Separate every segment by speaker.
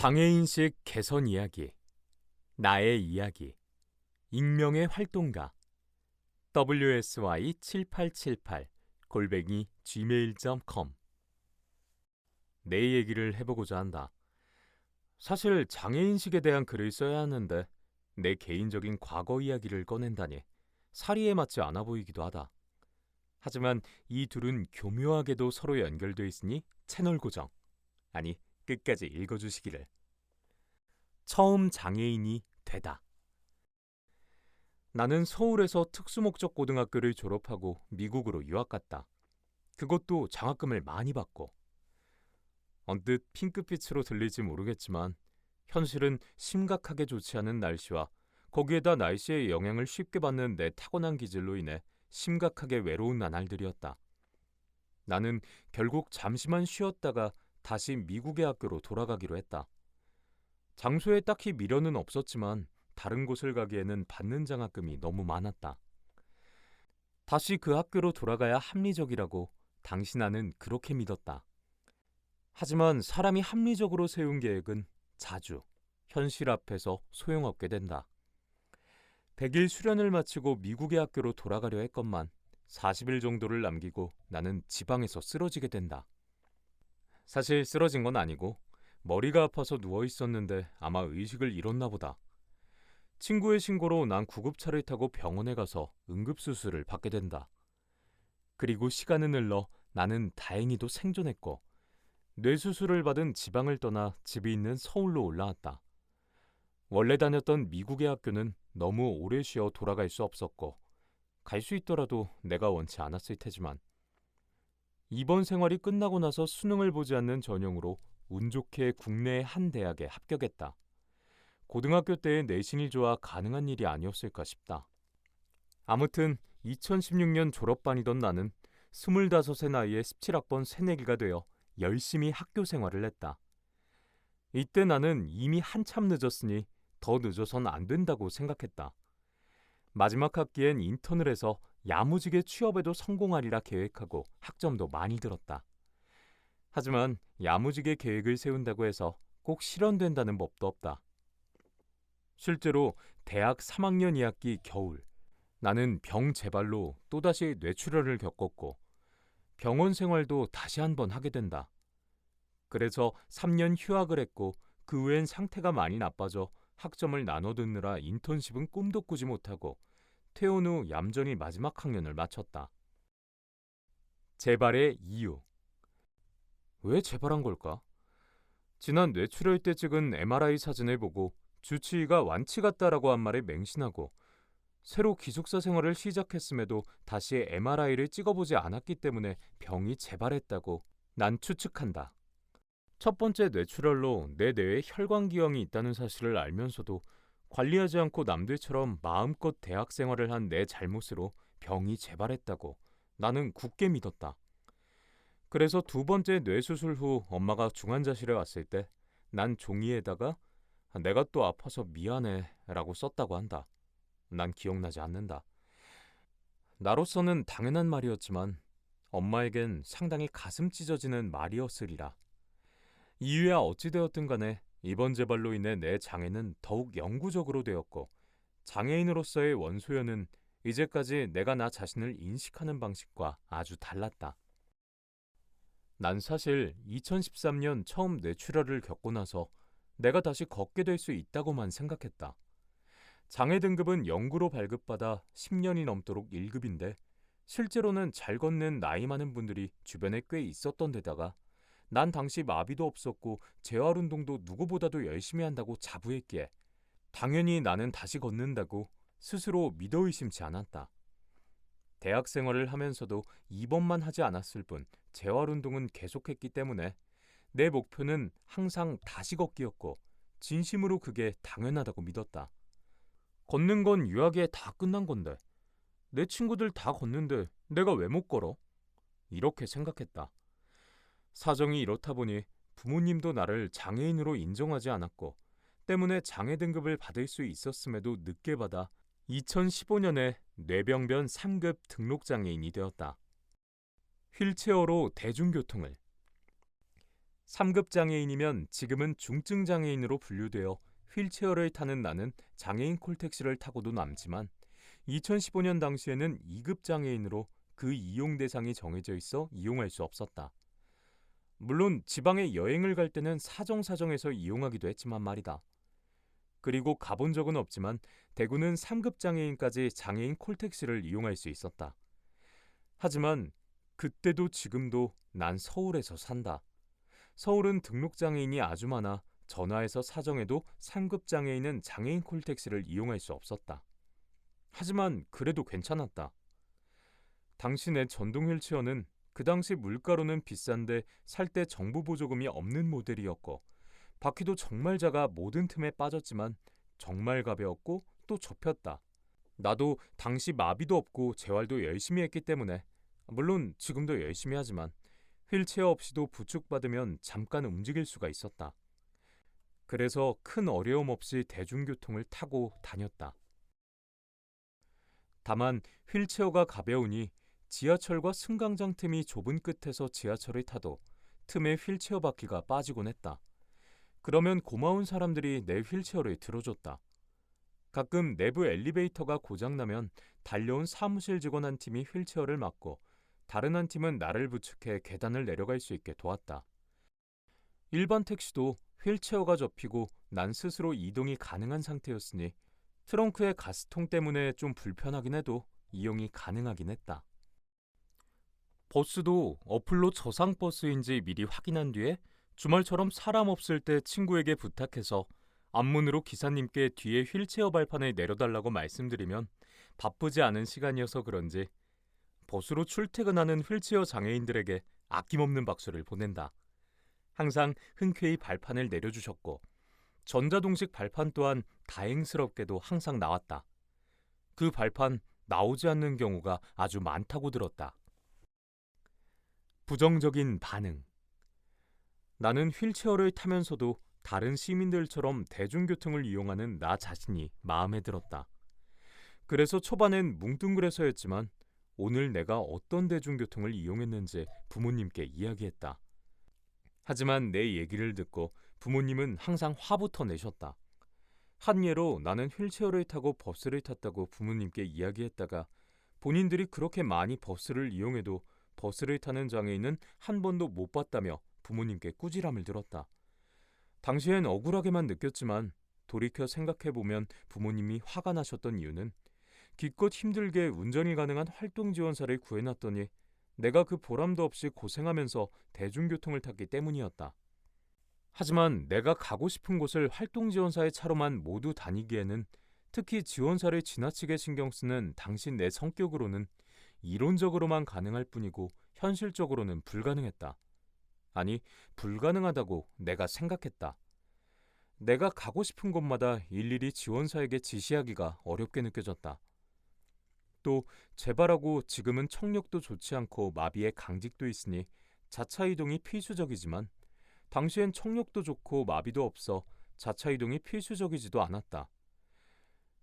Speaker 1: 장애인식 개선 이야기, 나의 이야기, 익명의 활동가, wsy7878 gmail.com. 내 얘기를 해보고자 한다. 사실 장애인식에 대한 글을 써야 하는데 내 개인적인 과거 이야기를 꺼낸다니 사리에 맞지 않아 보이기도 하다. 하지만 이 둘은 교묘하게도 서로 연결돼 있으니 채널 고정, 아니 끝까지 읽어주시기를. 처음 장애인이 되다. 나는 서울에서 특수목적 고등학교를 졸업하고 미국으로 유학 갔다. 그것도 장학금을 많이 받고. 언뜻 핑크빛으로 들릴지 모르겠지만 현실은 심각하게 좋지 않은 날씨와 거기에다 날씨의 영향을 쉽게 받는 내 타고난 기질로 인해 심각하게 외로운 나날들이었다. 나는 결국 잠시만 쉬었다가 다시 미국의 학교로 돌아가기로 했다. 장소에 딱히 미련은 없었지만 다른 곳을 가기에는 받는 장학금이 너무 많았다. 다시 그 학교로 돌아가야 합리적이라고 당시 나는 그렇게 믿었다. 하지만 사람이 합리적으로 세운 계획은 자주 현실 앞에서 소용없게 된다. 100일 수련을 마치고 미국의 학교로 돌아가려 했건만 40일 정도를 남기고 나는 지방에서 쓰러지게 된다. 사실 쓰러진 건 아니고 머리가 아파서 누워 있었는데 아마 의식을 잃었나 보다. 친구의 신고로 난 구급차를 타고 병원에 가서 응급수술을 받게 된다. 그리고 시간은 흘러 나는 다행히도 생존했고 뇌수술을 받은 지방을 떠나 집이 있는 서울로 올라왔다. 원래 다녔던 미국의 학교는 너무 오래 쉬어 돌아갈 수 없었고 갈 수 있더라도 내가 원치 않았을 테지만 이번 생활이 끝나고 나서 수능을 보지 않는 전형으로 운 좋게 국내의 한 대학에 합격했다. 고등학교 때의 내신이 좋아 가능한 일이 아니었을까 싶다. 아무튼 2016년 졸업반이던 나는 25의 나이에 17학번 새내기가 되어 열심히 학교 생활을 했다. 이때 나는 이미 한참 늦었으니 더 늦어선 안 된다고 생각했다. 마지막 학기엔 인턴을 해서 야무지게 취업에도 성공하리라 계획하고 학점도 많이 들었다. 하지만 야무지게 계획을 세운다고 해서 꼭 실현된다는 법도 없다. 실제로 대학 3학년 2학기 겨울, 나는 병 재발로 또다시 뇌출혈을 겪었고 병원 생활도 다시 한번 하게 된다. 그래서 3년 휴학을 했고 그 후엔 상태가 많이 나빠져 학점을 나눠 듣느라 인턴십은 꿈도 꾸지 못하고 퇴원 후 얌전히 마지막 학년을 마쳤다. 재발의 이유. 왜 재발한 걸까? 지난 뇌출혈 때 찍은 MRI 사진을 보고 주치의가 완치 같다라고 한 말에 맹신하고 새로 기숙사 생활을 시작했음에도 다시 MRI를 찍어보지 않았기 때문에 병이 재발했다고 난 추측한다. 첫 번째 뇌출혈로 내 뇌에 혈관기형이 있다는 사실을 알면서도 관리하지 않고 남들처럼 마음껏 대학 생활을 한 내 잘못으로 병이 재발했다고 나는 굳게 믿었다. 그래서 두 번째 뇌수술 후 엄마가 중환자실에 왔을 때 난 종이에다가 내가 또 아파서 미안해 라고 썼다고 한다. 난 기억나지 않는다. 나로서는 당연한 말이었지만 엄마에겐 상당히 가슴 찢어지는 말이었으리라. 이유야 어찌되었든 간에 이번 재발로 인해 내 장애는 더욱 영구적으로 되었고 장애인으로서의 원소연은 이제까지 내가 나 자신을 인식하는 방식과 아주 달랐다. 난 사실 2013년 처음 뇌출혈을 겪고 나서 내가 다시 걷게 될 수 있다고만 생각했다. 장애 등급은 0구로 발급받아 10년이 넘도록 1급인데 실제로는 잘 걷는 나이 많은 분들이 주변에 꽤 있었던 데다가 난 당시 마비도 없었고 재활운동도 누구보다도 열심히 한다고 자부했기에 당연히 나는 다시 걷는다고 스스로 믿어 의심치 않았다. 대학 생활을 하면서도 2번만 하지 않았을 뿐 재활운동은 계속했기 때문에 내 목표는 항상 다시 걷기였고 진심으로 그게 당연하다고 믿었다. 걷는 건 유학에 다 끝난 건데 내 친구들 다 걷는데 내가 왜 못 걸어? 이렇게 생각했다. 사정이 이렇다 보니 부모님도 나를 장애인으로 인정하지 않았고 때문에 장애 등급을 받을 수 있었음에도 늦게 받아 2015년에 뇌병변 3급 등록장애인이 되었다. 휠체어로 대중교통을. 3급 장애인이면 지금은 중증 장애인으로 분류되어 휠체어를 타는 나는 장애인 콜택시를 타고도 남지만 2015년 당시에는 2급 장애인으로 그 이용 대상이 정해져 있어 이용할 수 없었다. 물론 지방에 여행을 갈 때는 사정사정해서 이용하기도 했지만 말이다. 그리고 가본 적은 없지만 대구는 3급 장애인까지 장애인 콜택시를 이용할 수 있었다. 하지만 그때도 지금도 난 서울에서 산다. 서울은 등록장애인이 아주 많아 전화해서 사정해도 3급 장애인은 장애인 콜택시를 이용할 수 없었다. 하지만 그래도 괜찮았다. 당신의 전동 휠체어는 그 당시 물가로는 비싼데 살 때 정부 보조금이 없는 모델이었고 바퀴도 정말 작아 모든 틈에 빠졌지만 정말 가벼웠고 또 접혔다. 나도 당시 마비도 없고 재활도 열심히 했기 때문에 물론 지금도 열심히 하지만 휠체어 없이도 부축받으면 잠깐 움직일 수가 있었다. 그래서 큰 어려움 없이 대중교통을 타고 다녔다. 다만 휠체어가 가벼우니 지하철과 승강장 틈이 좁은 끝에서 지하철을 타도 틈에 휠체어 바퀴가 빠지곤 했다. 그러면 고마운 사람들이 내 휠체어를 들어줬다. 가끔 내부 엘리베이터가 고장나면 달려온 사무실 직원 한 팀이 휠체어를 맡고 다른 한 팀은 나를 부축해 계단을 내려갈 수 있게 도왔다. 일반 택시도 휠체어가 접히고 난 스스로 이동이 가능한 상태였으니 트렁크에 가스통 때문에 좀 불편하긴 해도 이용이 가능하긴 했다. 버스도 어플로 저상버스인지 미리 확인한 뒤에 주말처럼 사람 없을 때 친구에게 부탁해서 앞문으로 기사님께 뒤에 휠체어 발판을 내려달라고 말씀드리면 바쁘지 않은 시간이어서 그런지 버스로 출퇴근하는 휠체어 장애인들에게 아낌없는 박수를 보낸다. 항상 흔쾌히 발판을 내려주셨고 전자동식 발판 또한 다행스럽게도 항상 나왔다. 그 발판 나오지 않는 경우가 아주 많다고 들었다. 부정적인 반응. 나는 휠체어를 타면서도 다른 시민들처럼 대중교통을 이용하는 나 자신이 마음에 들었다. 그래서 초반엔 뭉뚱그려서였지만 오늘 내가 어떤 대중교통을 이용했는지 부모님께 이야기했다. 하지만 내 얘기를 듣고 부모님은 항상 화부터 내셨다. 한 예로 나는 휠체어를 타고 버스를 탔다고 부모님께 이야기했다가 본인들이 그렇게 많이 버스를 이용해도 버스를 타는 장애인은 한 번도 못 봤다며 부모님께 꾸지람을 들었다. 당시엔 억울하게만 느꼈지만 돌이켜 생각해보면 부모님이 화가 나셨던 이유는 기껏 힘들게 운전이 가능한 활동지원사를 구해놨더니 내가 그 보람도 없이 고생하면서 대중교통을 탔기 때문이었다. 하지만 내가 가고 싶은 곳을 활동지원사의 차로만 모두 다니기에는 특히 지원사를 지나치게 신경 쓰는 당신 내 성격으로는 이론적으로만 가능할 뿐이고 현실적으로는 불가능했다. 아니, 불가능하다고 내가 생각했다. 내가 가고 싶은 곳마다 일일이 지원사에게 지시하기가 어렵게 느껴졌다. 또 재발하고 지금은 청력도 좋지 않고 마비에 강직도 있으니 자차 이동이 필수적이지만 당시엔 청력도 좋고 마비도 없어 자차 이동이 필수적이지도 않았다.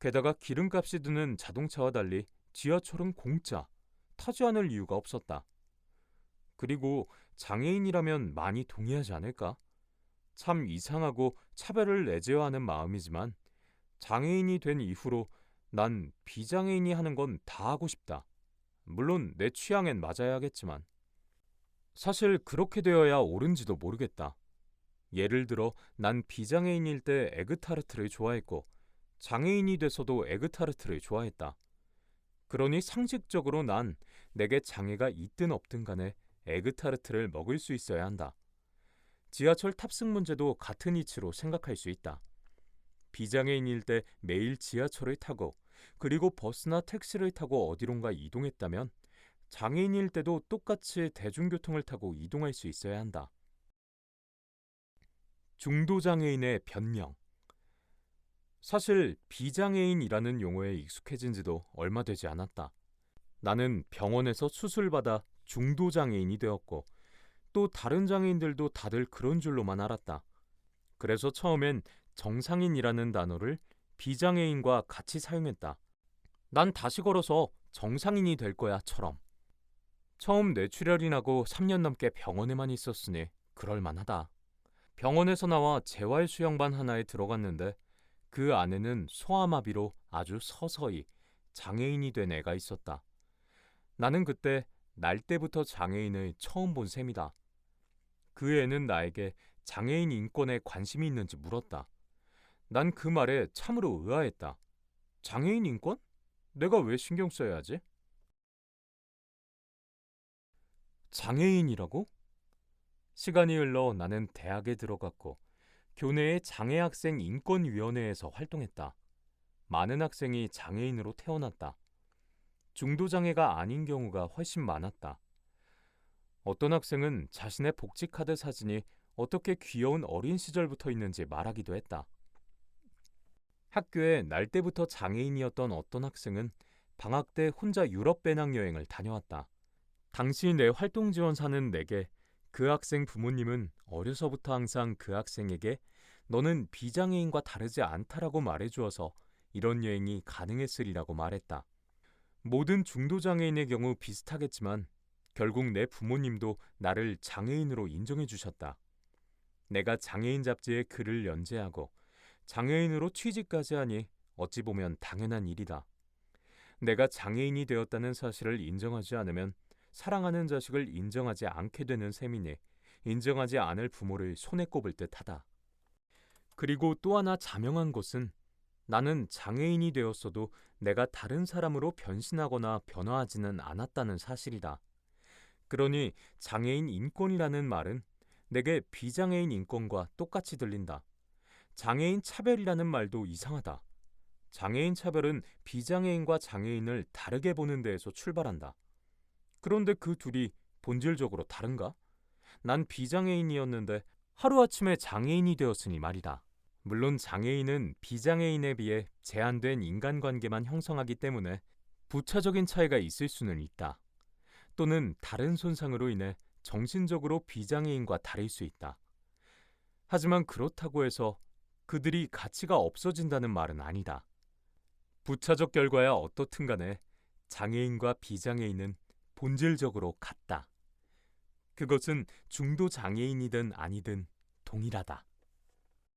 Speaker 1: 게다가 기름값이 드는 자동차와 달리 지하철은 공짜, 타지 않을 이유가 없었다. 그리고 장애인이라면 많이 동의하지 않을까? 참 이상하고 차별을 내재화하는 마음이지만 장애인이 된 이후로 난 비장애인이 하는 건 다 하고 싶다. 물론 내 취향엔 맞아야 하겠지만 사실 그렇게 되어야 옳은지도 모르겠다. 예를 들어 난 비장애인일 때 에그타르트를 좋아했고 장애인이 돼서도 에그타르트를 좋아했다. 그러니 상식적으로 난 내게 장애가 있든 없든 간에 에그타르트를 먹을 수 있어야 한다. 지하철 탑승 문제도 같은 이치로 생각할 수 있다. 비장애인일 때 매일 지하철을 타고 그리고 버스나 택시를 타고 어디론가 이동했다면 장애인일 때도 똑같이 대중교통을 타고 이동할 수 있어야 한다. 중도장애인의 변명. 사실 비장애인이라는 용어에 익숙해진 지도 얼마 되지 않았다. 나는 병원에서 수술받아 중도장애인이 되었고 또 다른 장애인들도 다들 그런 줄로만 알았다. 그래서 처음엔 정상인이라는 단어를 비장애인과 같이 사용했다. 난 다시 걸어서 정상인이 될 거야처럼. 처음 뇌출혈이 나고 3년 넘게 병원에만 있었으니 그럴만하다. 병원에서 나와 재활 수영반 하나에 들어갔는데 그 안에는 소아마비로 아주 서서히 장애인이 된 애가 있었다. 나는 그때 날 때부터 장애인을 처음 본 셈이다. 그 애는 나에게 장애인 인권에 관심이 있는지 물었다. 난 그 말에 참으로 의아했다. 장애인 인권? 내가 왜 신경 써야 하지? 장애인이라고? 시간이 흘러 나는 대학에 들어갔고 교내의 장애학생 인권위원회에서 활동했다. 많은 학생이 장애인으로 태어났다. 중도장애가 아닌 경우가 훨씬 많았다. 어떤 학생은 자신의 복지카드 사진이 어떻게 귀여운 어린 시절부터 있는지 말하기도 했다. 학교에 날 때부터 장애인이었던 어떤 학생은 방학 때 혼자 유럽 배낭여행을 다녀왔다. 당시 내 활동 지원사는 내게 그 학생 부모님은 어려서부터 항상 그 학생에게 너는 비장애인과 다르지 않다라고 말해주어서 이런 여행이 가능했으리라고 말했다. 모든 중도장애인의 경우 비슷하겠지만 결국 내 부모님도 나를 장애인으로 인정해 주셨다. 내가 장애인 잡지에 글을 연재하고 장애인으로 취직까지 하니 어찌 보면 당연한 일이다. 내가 장애인이 되었다는 사실을 인정하지 않으면 사랑하는 자식을 인정하지 않게 되는 셈이니 인정하지 않을 부모를 손에 꼽을 듯하다. 그리고 또 하나 자명한 것은 나는 장애인이 되었어도 내가 다른 사람으로 변신하거나 변화하지는 않았다는 사실이다. 그러니 장애인 인권이라는 말은 내게 비장애인 인권과 똑같이 들린다. 장애인 차별이라는 말도 이상하다. 장애인 차별은 비장애인과 장애인을 다르게 보는 데에서 출발한다. 그런데 그 둘이 본질적으로 다른가? 난 비장애인이었는데 하루아침에 장애인이 되었으니 말이다. 물론 장애인은 비장애인에 비해 제한된 인간관계만 형성하기 때문에 부차적인 차이가 있을 수는 있다. 또는 다른 손상으로 인해 정신적으로 비장애인과 다를 수 있다. 하지만 그렇다고 해서 그들이 가치가 없어진다는 말은 아니다. 부차적 결과야 어떻든 간에 장애인과 비장애인은 본질적으로 같다. 그것은 중도 장애인이든 아니든 동일하다.